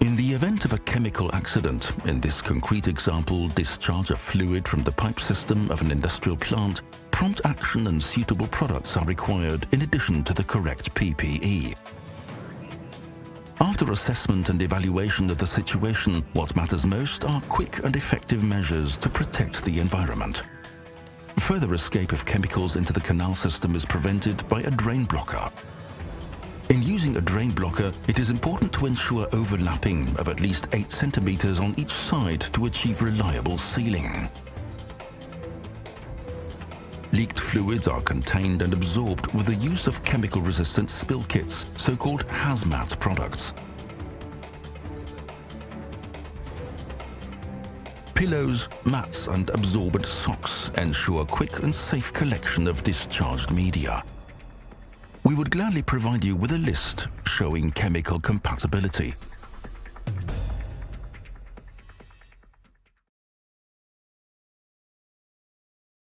In the event of a chemical accident, in this concrete example, discharge of fluid from the pipe system of an industrial plant, prompt action and suitable products are required in addition to the correct PPE. After assessment and evaluation of the situation, what matters most are quick and effective measures to protect the environment. Further escape of chemicals into the canal system is prevented by a drain blocker. In using a drain blocker, it is important to ensure overlapping of at least 8 centimeters on each side to achieve reliable sealing. Leaked fluids are contained and absorbed with the use of chemical-resistant spill kits, so-called hazmat products. Pillows, mats and absorbent socks ensure quick and safe collection of discharged media. We would gladly provide you with a list showing chemical compatibility.